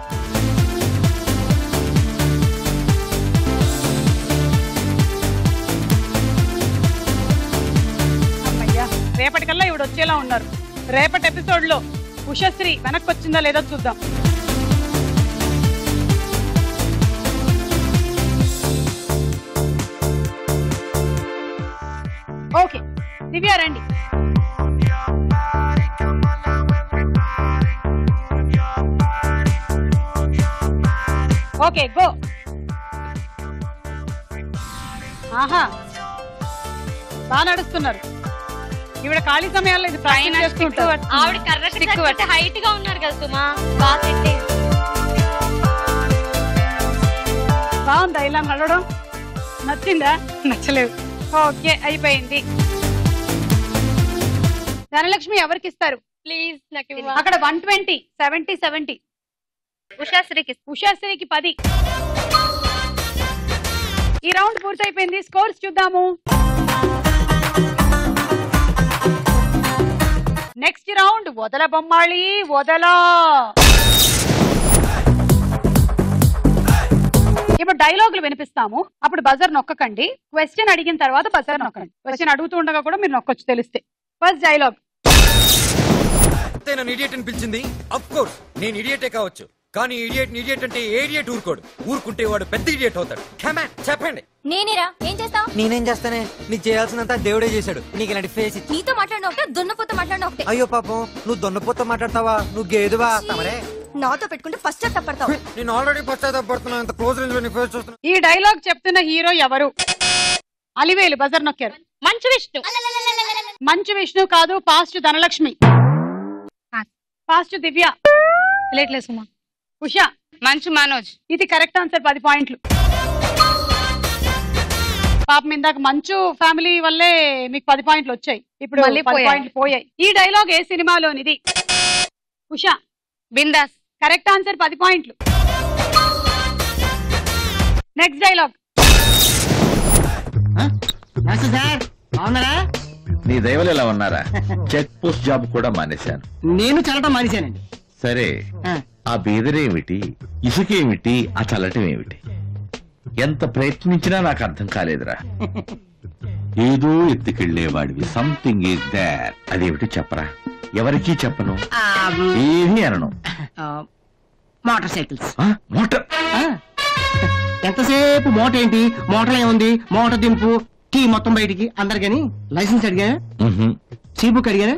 అమ్మయ్యా, రేపటికల్లా ఇవిడ వచ్చేలా ఉన్నారు. రేపటి ఎపిసోడ్ లో ఉషశ్రీ వెనక్కి వచ్చిందా లేదో చూద్దాం. ఓకే దివ్య రండి. Okay go. ఆహా బాగా నడుస్తున్నారు. ఈవిడ ఖాళీ సమయాల్లో ఇది ప్రాక్టీస్ చేసుకుంటారు. ఆవిడ కరెక్ట్ హైట్ గా ఉన్నారు కదా సుమా, బాగా సెట్ బాగుందా ఇలా నడవడం? నచ్చిందా? నచ్చలేదు. ఓకే అయిపోయింది. ధనలక్ష్మి ఎవరికి ఇస్తారు ప్లీజ్? అక్కడ 120, 70, 70. ఉషాశ్రీకి 10. ఈ రౌండ్ పూర్తయిపోయింది. స్కోర్స్ చూద్దాము. నెక్స్ట్ రౌండ్ వదల బొమ్మాళి వదలా. ఇప్పుడు డైలాగులు వినిపిస్తాము, అప్పుడు బజర్ నొక్కకండి. క్వశ్చన్ అడిగిన తర్వాత బజర్ నొక్కండి. క్వశ్చన్ అడుగుతూ ఉండగా కూడా మీరు నొక్కొచ్చు తెలిస్తే. First dialogue. నన్ను ఇడియట్ అని పిలిచింది. అఫ్ కోర్స్ నేను ఇడియటే కావచ్చు, కానీ ఇడియట్ అంటే ఏడియట్ ఊరుకోడు. ఊరుకుంటే వాడు పెద్ద ఇడియట్ అవుతాడు. చెప్పండి. నేనేరా ఏం చేస్తావు? నేనేం చేస్తానే, నీకు చేయాల్సినంత దేవుడే చేశాడు. నీకు ఇలాంటి ఫేస్ ఇచ్చి నీతో మాట్లాడిన ఒకటే, దున్నపోతో మాట్లాడిన ఒకటే. అయ్యో పాపం, నువ్వు దొన్నపోతో మాట్లాడతావా? నువ్వు గేదువా? తమరే నాతో పెట్టుకుంటే ఫస్ట్ తప్పడతావు. నేను ఆల్రెడీ పశ్చాత్తాపడుతున్నా. ఇంత క్లోజ్ రేంజ్ లో నీ ఫేస్ చూస్తున్నా. ఈ డైలాగ్ చెప్తున్న హీరో ఎవరు? అలివేలు బజర్ నొక్కారు. మంచు విష్ణు. మంచు విష్ణు కాదు, పాస్ట్ ధనలక్ష్మి. పాస్ట్ దివ్య. లేట్లేదు సుమా. ఉషా. మంచు మనోజ్. ఇది కరెక్ట్ ఆన్సర్, 10 పాయింట్లు. పాపం ఇందాక మంచు ఫ్యామిలీ వల్లే మీకు 10 పాయింట్లు వచ్చాయి. ఇప్పుడు 10 పాయింట్లు పోయాయి. ఈ డైలాగ్ ఏ సినిమాలోనిది? ఉషా. బిందాస్. కరెక్ట్ ఆన్సర్, 10 పాయింట్లు. Next dialogue. నీ దైవలు ఎలా ఉన్నారా? చెక్ పోస్ట్ జాబ్ కూడా మానేశాను. నేను చల్లటం మానేశానండి. సరే, ఆ బీదరేమిటి, ఇసుకేమిటి, ఆ చల్లటం ఏమిటి? ఎంత ప్రయత్నించినా నాకు అర్థం కాలేదురా. ఏదో ఎత్తుకెళ్లేవాడివి. Something is there. అదేమిటి చెప్పరా? ఎవరికీ చెప్పను, ఏమీ అనను. Motor cycles. మోటార్? ఎంతసేపు మోటార్ ఏంటి? మోటార్ ఏముంది? మోటార్ దింపు, కీ మొత్తం బయటికి. అందరికని లైసెన్స్ అడిగాను, సీ బుక్ అడిగాను.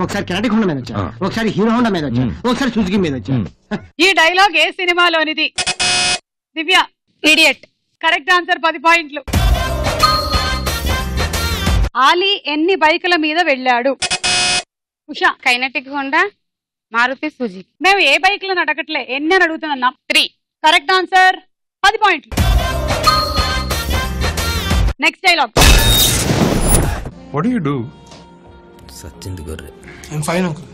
ఒకసారి కెనడిక్ హోండా మీద వచ్చా, ఒకసారి హీరో హోండా మీద వచ్చా, ఒకసారి సుజుకి మీద వచ్చా. ఈ డైలాగ్ ఏ సినిమాలోనిది? దివ్య. ఇడియట్. కరెక్ట్ ఆన్సర్, 10 పాయింట్లు. ఆలీ ఎన్ని బైకుల మీద వెళ్ళాడు? Usha. Kinetic Honda, Maruti Suzuki. మేము ఏ బైక్లను అడగట్లే, ఎన్ని అని అడుగుతున్నాం. 3. కరెక్ట్ ఆన్సర్, 10 పాయింట్లు. Next dialogue. What do you do? సచ్చింది గొర్రె. I'm fine uncle.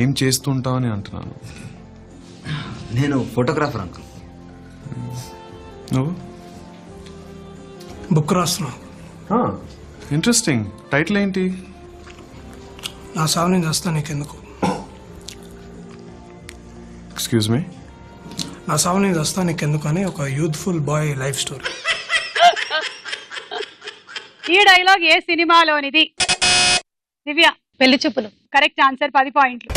ఏం చేస్తుంటావు అని అంటున్నాను. నేను ఫోటోగ్రాఫర్ అంకుల్. నువ్వు? బుక్ రాస్తున్నా. ఇంట్రెస్టింగ్. టైటిల్ ఏంటి? నా సాగు నేను చేస్తా నీకెందుకు. Excuse me. నా సాగు నేను చేస్తా నీకెందుకు అని ఒక యూత్ఫుల్ బాయ్ లైఫ్ స్టోరీ. ఈ డైలాగ్ ఏ సినిమాలోనిది? దివ్య. పెళ్లి చూపులు. కరెక్ట్ ఆన్సర్, 10 పాయింట్లు.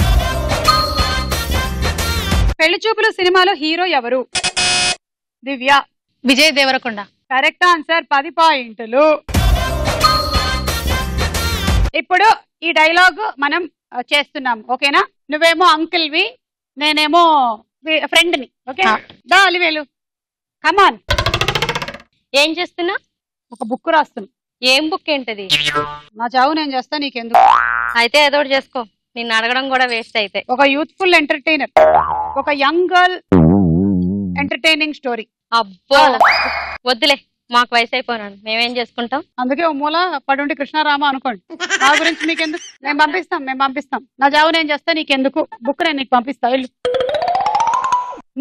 పెళ్లి చూపులు సినిమాలో హీరో ఎవరు? దివ్య. విజయ్ దేవరకొండ. కరెక్ట్ ఆన్సర్, 10 పాయింట్లు. ఇప్పుడు ఈ డైలాగ్ మనం చేస్తున్నాం, ఓకేనా? నువ్వేమో అంకిల్ వి, నేనేమో ఫ్రెండ్ ని. ఓకే, దా అలివేలు, కమాన్. ఏం చేస్తున్నా? ఒక బుక్ రాస్తున్నా. ఏం బుక్ ఏంటది? నా చావు నేను చేస్తా, నీకెందుకు? అయితే ఏదో ఒకటి చేసుకో, నిన్ను అడగడం కూడా వేస్ట్ అయితే. ఒక యూత్ఫుల్ ఎంటర్టైనర్, ఒక యంగ్ గర్ల్ ఎంటర్టైనింగ్ స్టోరీ. అబ్బో వద్దులే, మాకు వయసు అయిపోయినాను, మేమేం చేసుకుంటాం. అందుకే ఓ మూల పడుండి కృష్ణారామ అనుకోండి. నా గురించి మీకెందుకు? మేము పంపిస్తాం. నా చావు నేను చేస్తా, నీకెందుకు? బుక్ నేను నీకు పంపిస్తా, వెళ్ళు.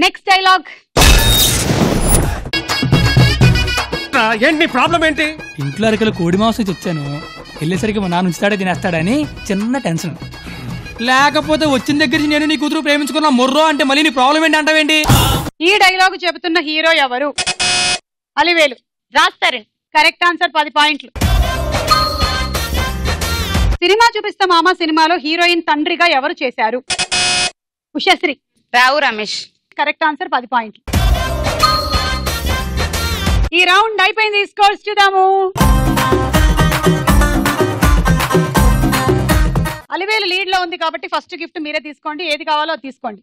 Next dialogue. ఏంట్రా ఏంటి నీ ప్రాబ్లం ఏంటి? ఇంట్లో అరకలు కోడి మాంసం తెచ్చాను, వెళ్ళేసరికి మా నాన్న ఉంచుతాడే తినేస్తాడని చిన్న టెన్షన్. లేకపోతే వచ్చిన దగ్గర నుంచి నేను నీ కూతురు ప్రేమించుకున్న మొర్రో అంటే మళ్ళీ నీ ప్రాబ్లం ఏంటి అంటావేంటి? ఈ డైలాగ్ చెబుతున్న హీరో ఎవరు? అలివేలు. రాస్తారండి. కరెక్ట్ ఆన్సర్, 10 పాయింట్లు. సినిమా చూపిస్తా మామ సినిమాలో హీరోయిన్ తండ్రిగా ఎవరు చేశారు? ఉషశ్రీ. రావు రమేష్. కరెక్ట్ ఆన్సర్, 10 పాయింట్లు. ఈ రౌండ్ అయిపోయింది, స్కోర్స్ చూద్దాము. అలివేలు లీడ్ లో ఉంది కాబట్టి ఫస్ట్ గిఫ్ట్ మీరే తీసుకోండి, ఏది కావాలో అది తీసుకోండి.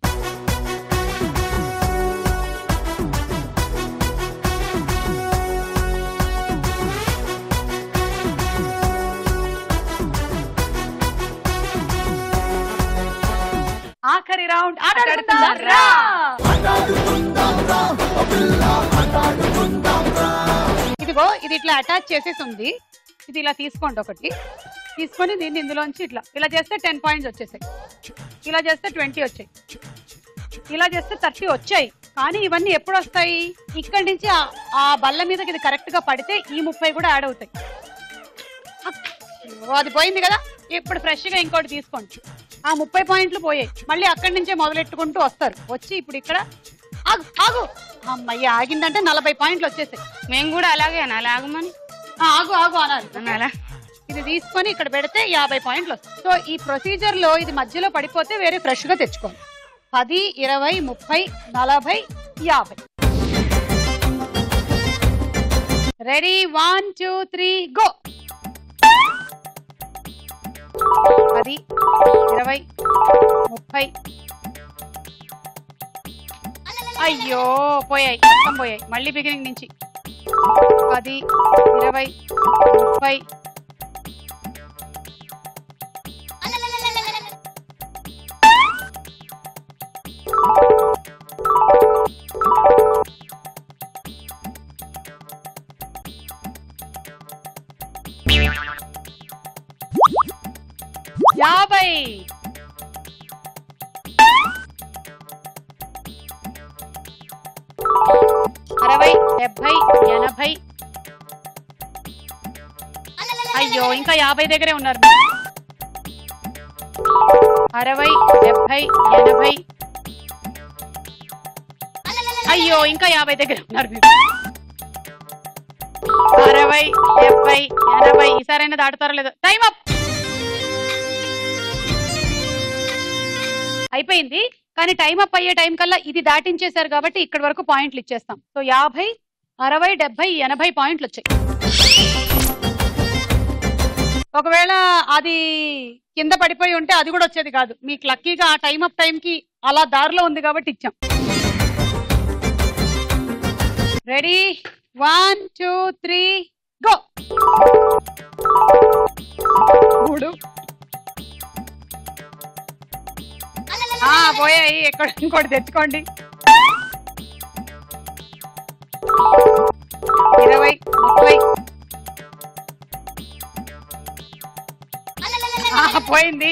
ఆఖరి రౌండ్ ఆటాడుకుందాం రా. ఇదిగో ఇది ఇట్లా అటాచ్ చేసేసి ఉంది, ఇది ఇలా తీసుకోండి. ఒకటి తీసుకొని దీన్ని ఇందులోంచి ఇలా చేస్తే 10 పాయింట్స్ వచ్చేసాయి, ఇలా చేస్తే 20 వచ్చాయి, ఇలా చేస్తే 30 వచ్చాయి. కానీ ఇవన్నీ ఎప్పుడు వస్తాయి? ఇక్కడి నుంచి ఆ బల్ల మీదకి ఇది కరెక్ట్ గా పడితే ఈ 30 కూడా యాడ్ అవుతాయి. అది పోయింది కదా, ఇప్పుడు ఫ్రెష్ గా ఇంకోటి తీసుకోండి. ఆ 30 పాయింట్లు పోయాయి, మళ్ళీ అక్కడి నుంచే మొదలెట్టుకుంటూ వస్తారు. వచ్చి ఇప్పుడు ఇక్కడ ఆగు ఆగు, అమ్మయ్య ఆగిందంటే 40 పాయింట్లు వచ్చేసాయి. మేము కూడా అలాగే అనాలి, ఆగమని. ఆగు ఆగు అనాలి. ఇది తీసుకొని ఇక్కడ పెడితే 50 పాయింట్లు వస్తాయి. సో ఈ ప్రొసీజర్ లో ఇది మధ్యలో పడిపోతే వేరే ఫ్రెష్ గా తెచ్చుకోవాలి. 10, 20, 30, 40, 50. Ready, 1, 2, 3 go. 10, 20, 30. అయ్యో పోయాయి, మొత్తం పోయాయి. మళ్ళీ బిగినింగ్ నుంచి 10, 20, 30. యాభై. 60, 70, 80. అయ్యో ఇంకా 50 దగ్గరే ఉన్నారు. 60, 70, 80. అయ్యో ఇంకా 50 దగ్గర ఉన్నారు మీరు. 60, 70, 80. ఈసారైనా దాటుతారో లేదో. Time up. అయిపోయింది, కానీ టైం అప్ అయ్యే టైం కల్లా ఇది దాటించేశారు కాబట్టి ఇక్కడ వరకు పాయింట్లు ఇచ్చేస్తాం. సో 50, 60, 70, 80 పాయింట్లు వచ్చాయి. ఒకవేళ అది కింద పడిపోయి ఉంటే అది కూడా వచ్చేది కాదు. మీకు లక్కీగా ఆ టైం అప్ టైంకి అలా దారిలో ఉంది కాబట్టి ఇచ్చాం. Ready, 1, 2, 3 go. 3 పోయాయి, ఎక్కడ ఇంకోటి తెచ్చుకోండి. 20, 30. పోయింది,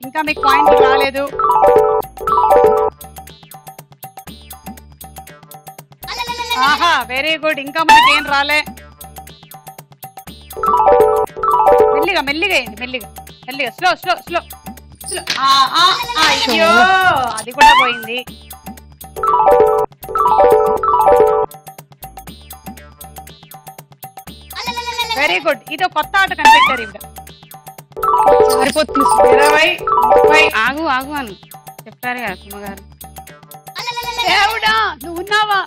ఇంకా మీకు పాయింట్ రాలేదు. ఆహా వెరీ గుడ్, ఇంకా మనకేం రాలే. మెల్లిగా మెల్లిగా వేయండి, మెల్లిగా మెల్లిగా, స్లో స్లో స్లో స్లో. అయ్యో అది కూడా పోయింది. వెరీ గుడ్, ఇది కొత్త ఆట కనిపెట్టారు ఇవిడ. 20, 30. ఆగు ఆగు అని చెప్తారు కదా సుమ్మగారు. దేవుడా నువ్వు ఉన్నావా?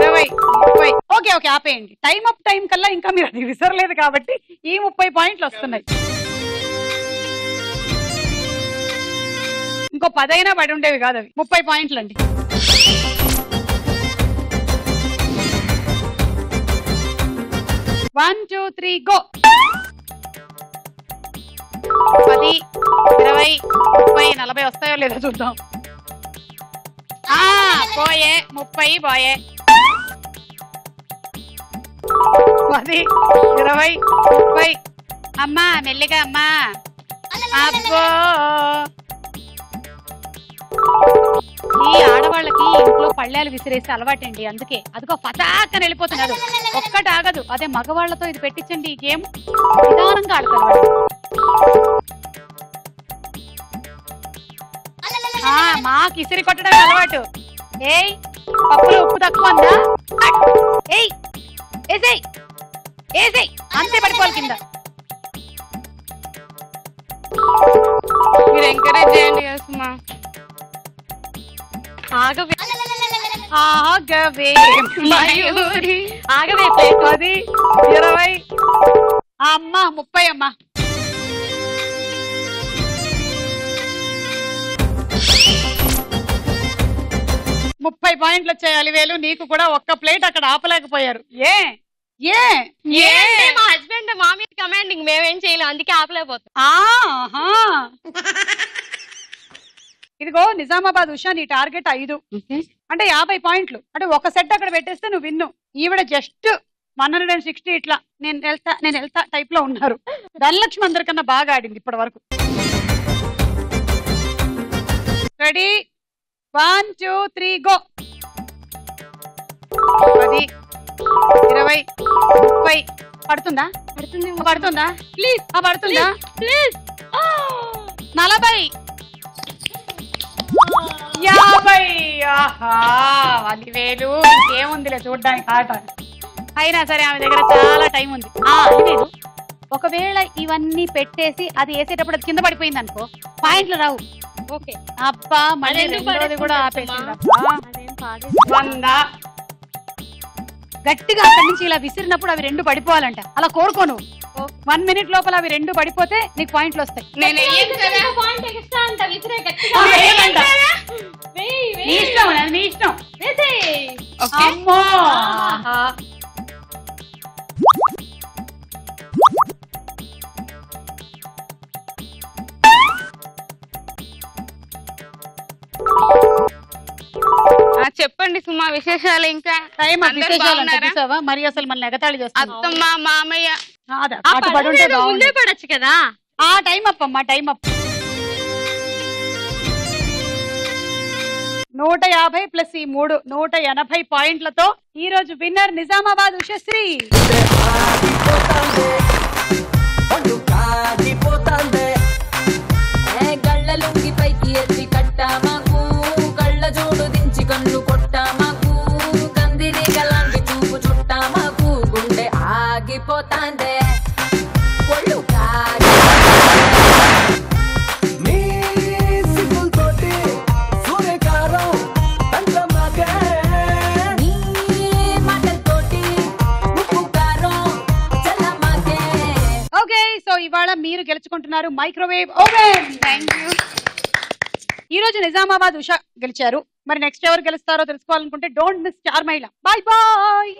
20, 30. ఓకే ఓకే ఆపేయండి. టైం అప్ టైం కల్లా ఇంకా మీరు అది విసరలేదు కాబట్టి ఈ 30 పాయింట్లు వస్తున్నాయి. ఇంకో 10 అయినా పడి ఉండేవి కాదు అవి. 30 పాయింట్లు అండి. One 2, 3 go. 10, 20, 30, 40 వస్తాయో లేదో చూద్దాం. పోయే 30 పోయే. 10, 20, 30. అమ్మా మెల్లిగా అమ్మా. అబ్బో ఈ ఆడవాళ్ళకి ఇంట్లో పళ్ళాలు విసిరేసి అలవాటండి, అందుకే అదిగో పతాకని వెళ్ళిపోతున్నారు, ఒక్కటి ఆగదు. అదే మగవాళ్లతో ఇది పెట్టించండి, ఈ గేమ్ నిదానంగా ఆడతారు వాళ్ళు. మాకు ఇసిరి కొట్టడం అలవాటు. ఏయ్ పప్పులో ఉప్పు తక్కువ ఉందా? ఏయ్ ఏసేయ్ ఏసేయ్, అంతే పడిపోవాలి కింద. మీరు ఎంకరేజ్ చేయండి సుమా. ఆగవే ఆగవే మయూరి, ఆగవే. 10, 20 అమ్మా 30 అమ్మా. $30 వచ్చాయి అలివేలు. నీకు కూడా ఒక్క ప్లేట్ అక్కడ ఆపలేకపోయారు. ఏ ఏ ఏ మా హస్బెండ్ మా మీద కమాండింగ్, మేమేం చేయలేం, అందుకే ఆపలేకపోతాం. ఇదిగో నిజామాబాద్ ఉషా, నీ టార్గెట్ 5 అంటే 50 పాయింట్లు. అంటే ఒక సెట్ అక్కడ పెట్టేస్తే నువ్వు విన్ను. ఈవిడ జస్ట్ 160 ఇట్లా నేను వెళ్తా టైప్ లో ఉన్నారు. ధనలక్ష్మి అందరికన్నా బాగా ఆడింది ఇప్పటి వరకు. Ready 1 2 3 go. 10, 20, 30 పడుతుందా? పడుతుందా? ప్లీజ్ పడుతుందా? ప్లీజ్ 40, 50. ఆహా అలివేలు, ఇంకేముందిలే చూడ్డానికి ఆట. అయినా సరే ఆమె దగ్గర చాలా టైం ఉంది. అలివేలు, ఒకవేళ ఇవన్నీ పెట్టేసి అది వేసేటప్పుడు అది కింద పడిపోయింది అనుకో, పాయింట్లు రావు. ఓకే అబ్బా మళ్ళీ రెండోది కూడా ఆపేసింది. 100 గట్టిగా అక్కడి నుంచి ఇలా విసిరినప్పుడు అవి 2 పడిపోవాలంట. అలా కోరుకోను. 1 మినిట్ లోపల అవి 2 పడిపోతే నీకు పాయింట్లు వస్తాయి. నేను నీ ఇష్టం, నీ ఇష్టం. అమ్మో చెప్పండి సుమా విశేషాలు. ఇంకా టైం చూసావా మరి అసలు మన ఎగతాళి చేస్తాం. అత్తమ్మ మామయ్య ముందే పడచ్చు కదా. ఆ టైం అప్ అమ్మా, టైం అప్. 150 ప్లస్ ఈ 3 180 పాయింట్లతో ఈ రోజు విన్నర్ నిజామాబాద్ ఉషశ్రీ. గళ్ళలుంగి పైకి ఎత్తి కట్టామాకు, కళ్ళ జోడు దించి కన్ను కొట్టామాకు, కందిరి గలాంటి చూపు చుట్టామాకు, గుండె ఆగిపోతాందే ఒళ్ళు ఇవాళ మీరు గెలుచుకుంటున్నారు మైక్రోవేవ్ ఓవెన్. ఈ రోజు నిజామాబాద్ ఉషా గెలిచారు. మరి నెక్స్ట్ ఎవరు గెలుస్తారో తెలుసుకోవాలనుకుంటే don't miss Star Mahila. Bye bye.